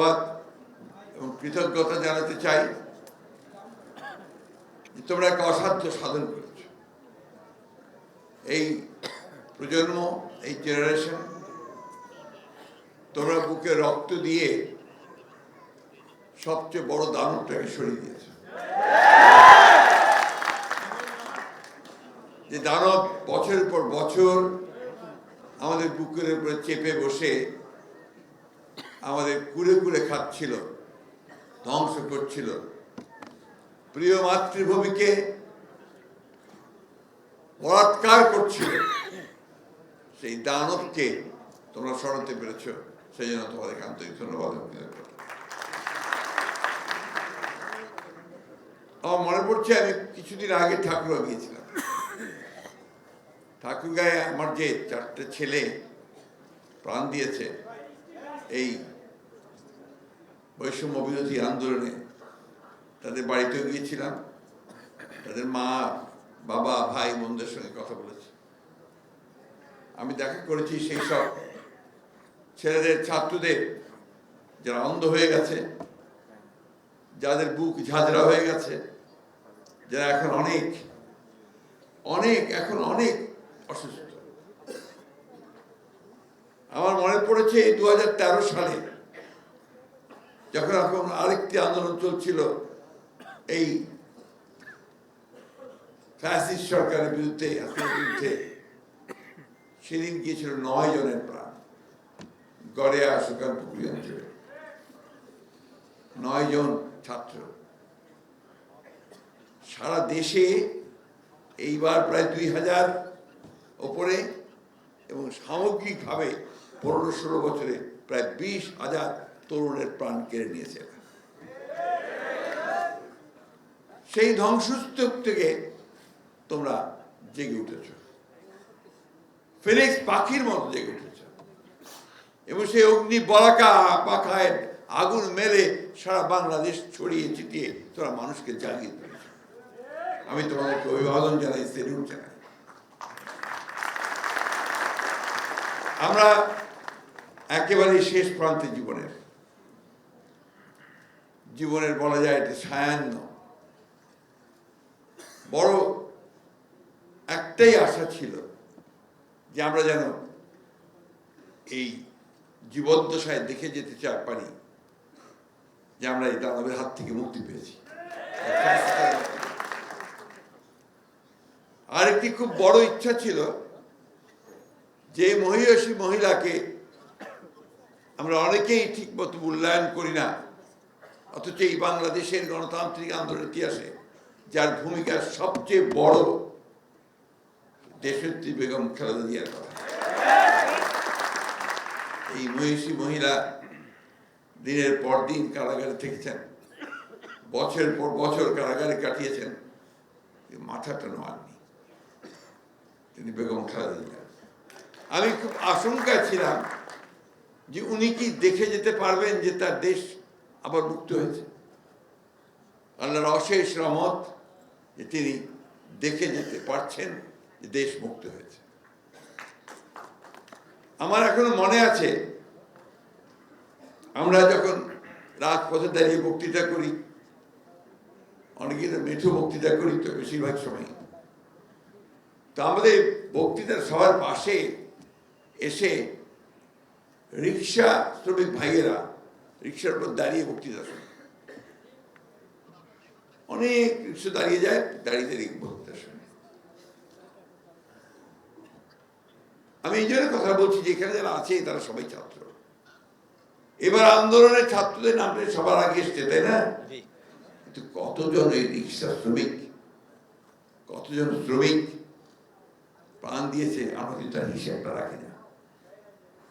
ধন্যবাদ এবং কৃতজ্ঞতা জানাতে চাই যে তোমরা একটা অসাধ্য সাধন করেছ। এই প্রজন্ম, এই জেনারেশন, তোমরা বুকে রক্ত দিয়ে সবচেয়ে বড় দানবটাকে সরিয়ে দিয়েছ। যে দানব বছরের পর বছর আমাদের বুকের উপরে চেপে বসে আমাদের কুড়ে কুড়ে খাচ্ছিল, ধ্বংস করছিল, প্রিয় মাতৃভূমিকে বলাৎকার করছিল, সেই দানবকে তোমরা সরাতে পেরেছ। সেই জন্য তোমাদেরকে আন্তরিক ধন্যবাদ। আমার মনে পড়ছে আমি কিছুদিন আগে ঠাকুরগাঁও গিয়েছিলাম। ঠাকুরগাঁয়ে আমার যে 4টে ছেলে প্রাণ দিয়েছে এই বৈষম্য বিরোধী আন্দোলনে, তাদের বাড়িতেও গিয়েছিলাম। তাদের মা, বাবা, ভাই বোনদের সঙ্গে কথা বলেছি। আমি দেখা করেছি সেই সব ছেলেদের, ছাত্রদের যারা অন্ধ হয়ে গেছে, যাদের বুক ঝাঁঝরা হয়ে গেছে, যারা এখন অনেক অসুস্থ। আমার মনে পড়েছে 2013 সালে যখন এখন আরেকটি আন্দোলন চলছিল এই ফ্যাসিস্ট সরকারের বিরুদ্ধে, সেদিন গিয়েছিল 9 জনের প্রাণ গড়িয়া সুকানপুকুরি অঞ্চলে। 9 জন ছাত্র। সারা দেশে এইবার প্রায় 2000 ওপরে এবং সামগ্রিকভাবে 15-16 বছরে প্রায় 20,000 তরুণের প্রাণ কেড়ে নিয়েছে। সেই ধ্বংসস্তূপ থেকে তোমরা জেগে উঠেছ, ফিনিক্স পাখির মতো জেগে উঠেছ এবং সেই অগ্নি বলাকা পাখায় আগুন মেলে সারা বাংলাদেশ ছড়িয়ে ছিটিয়ে তোমরা মানুষকে জাগিয়ে তুলেছ। আমি তোমাদেরকে অভিবাদন জানাই, সেলুট জানাই। আমরা একেবারে শেষ প্রান্তে জীবনের বলা যায় এটা সায়ান্ন। বড় একটাই আশা ছিল যে আমরা যেন এই জীবদ্দশায় দেখে যেতে পারি যে আমরা এই দানবের হাত থেকে মুক্তি পেয়েছি। আরেকটি খুব বড় ইচ্ছা ছিল যে মহিষী মহিলাকে আমরা অনেকেই ঠিক মতো মূল্যায়ন করি না, অথচ এই বাংলাদেশের গণতান্ত্রিক আন্দোলনের ইতিহাসে যার ভূমিকা সবচেয়ে বড়, দেশনেত্রী বেগম খালেদা জিয়ার কথা। এই মহিষী মহিলা দিনের পর দিন কারাগারে থেকেছেন, বছরের পর বছর কারাগারে কাটিয়েছেন, মাথাটা নোয়াননি তিনি বেগম খালেদা জিয়া। আমি খুব আশঙ্কায় ছিলাম যে উনি কি দেখে যেতে পারবেন যে তার দেশ আবার মুক্ত হয়েছে। আল্লাহর অশেষ রহমত যে তিনি দেখে যেতে পারছেন যে দেশ মুক্ত হয়েছে। আমার এখনো মনে আছে আমরা যখন রাজপথে দাঁড়িয়ে বক্তৃতা করি, অনেকে মেঠো বক্তৃতা করি তো বেশিরভাগ সময়, তো আমাদের বক্তৃতার সবার পাশে এসে রিক্সা শ্রমিক ভাইয়েরা রিক্সার উপর দাঁড়িয়ে বক্তৃতা শুনে। অনেক রিক্সা দাঁড়িয়ে যায়, দাঁড়িয়ে বক্তৃতা শুনে। আমি এই জন্য কথা বলছি যে এখানে যারা আছে তারা সবাই ছাত্র। এবার আন্দোলনের ছাত্রদের নামটা সবার আগে এসছে, তাই না? কিন্তু কতজন এই রিক্সা শ্রমিক, কতজন শ্রমিক প্রাণ দিয়েছে আমরা কিন্তু তার হিসাবটা রাখি না।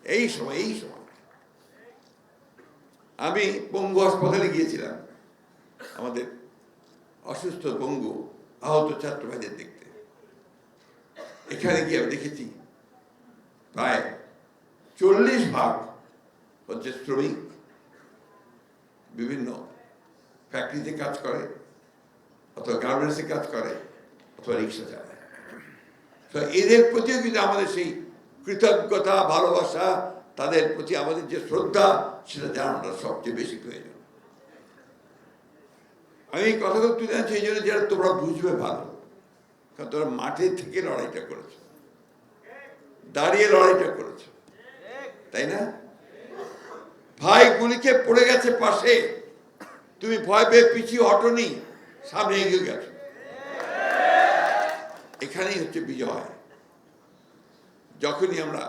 এই সময় আমি পঙ্গু হাসপাতালে গিয়েছিলাম আমাদের অসুস্থ পঙ্গু আহত ছাত্র ভাইদের দেখতে। এখানে গিয়ে আমি দেখেছি প্রায় 40% হচ্ছে শ্রমিক, বিভিন্ন ফ্যাক্টরিতে কাজ করে, অথবা গার্মেন্টসে কাজ করে, অথবা রিক্সা চালায়। তো এদের প্রতিও কিন্তু আমাদের সেই কৃতজ্ঞতা, ভালোবাসা, তাদের প্রতি আমাদের যে শ্রদ্ধা সেটা জানানোটা সবচেয়ে বেশি প্রয়োজন। আমি এই কথাগুলো তুলে আনছি এই জন্য যারা তোমরা বুঝবে ভালো, কারণ তোমরা মাঠে থেকে লড়াইটা করেছো, দাঁড়িয়ে লড়াইটা করেছো, তাই না? ভাই গুলিকে পড়ে গেছে পাশে, তুমি ভয় পেয়ে পিছিয়ে হটনি, সামনে এগিয়ে গেছো। এখানেই হচ্ছে বিজয়। যখনই আমরা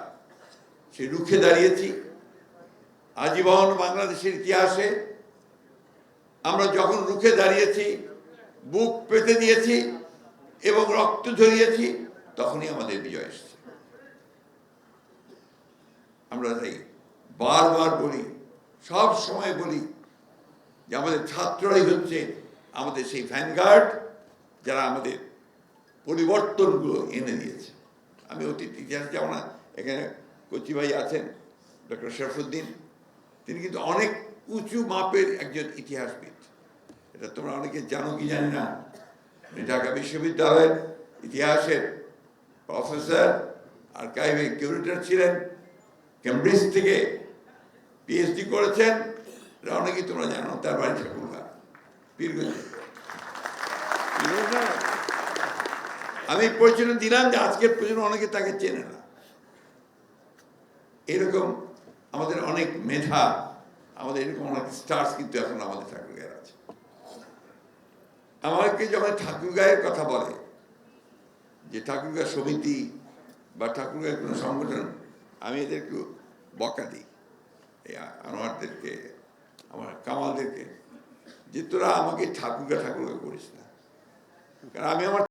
সে রুখে দাঁড়িয়েছি আজীবন বাংলাদেশের ইতিহাসে, আমরা যখন রুখে দাঁড়িয়েছি, বুক পেতে দিয়েছি এবং রক্ত ঝরিয়েছি, তখনই আমাদের বিজয় এসেছে। আমরা তাই বারবার বলি, সব সময় বলি যে আমাদের ছাত্ররাই হচ্ছে আমাদের সেই ভ্যানগার্ড, যারা আমাদের পরিবর্তনগুলো এনে দিয়েছে। আমি অতীত ইতিহাস যাব না, এখানে কচি ভাই আছেন ডক্টর শরফুদ্দিন, তিনি কিন্তু অনেক উঁচু মাপের একজন ইতিহাসবিদ। এটা তোমরা অনেকে জানো কি জানি না, ঢাকা বিশ্ববিদ্যালয়ের ইতিহাসের প্রফেসর, আর্কাইভে কিউরেটর ছিলেন, কেমব্রিজ থেকে পিএইচডি করেছেন, এটা অনেকেই তোমরা জানো। তার বাড়ি ঠাকুরগাঁ, পীরগঞ্জে। আমি পরিচয় দিলাম যে আজকের প্রজন্ম অনেকে তাকে চেনে না। এরকম আমাদের অনেক মেধা, আমাদের এরকম অনেক স্টার্স কিন্তু এখন আমাদের ঠাকুরগাঁয়ের আছে। আমাকে যখন ঠাকুরগাঁয়ের কথা বলে, যে ঠাকুরগাঁ সমিতি বা ঠাকুরগাঁয়ের কোনো সংগঠন, আমি এদের একটু বকা দিই, এই আনোয়ারদেরকে, আমার কামালদেরকে, যে তোরা আমাকে ঠাকুরগাঁ ঠাকুরগাঁ করিস না। কারণ আমি আমার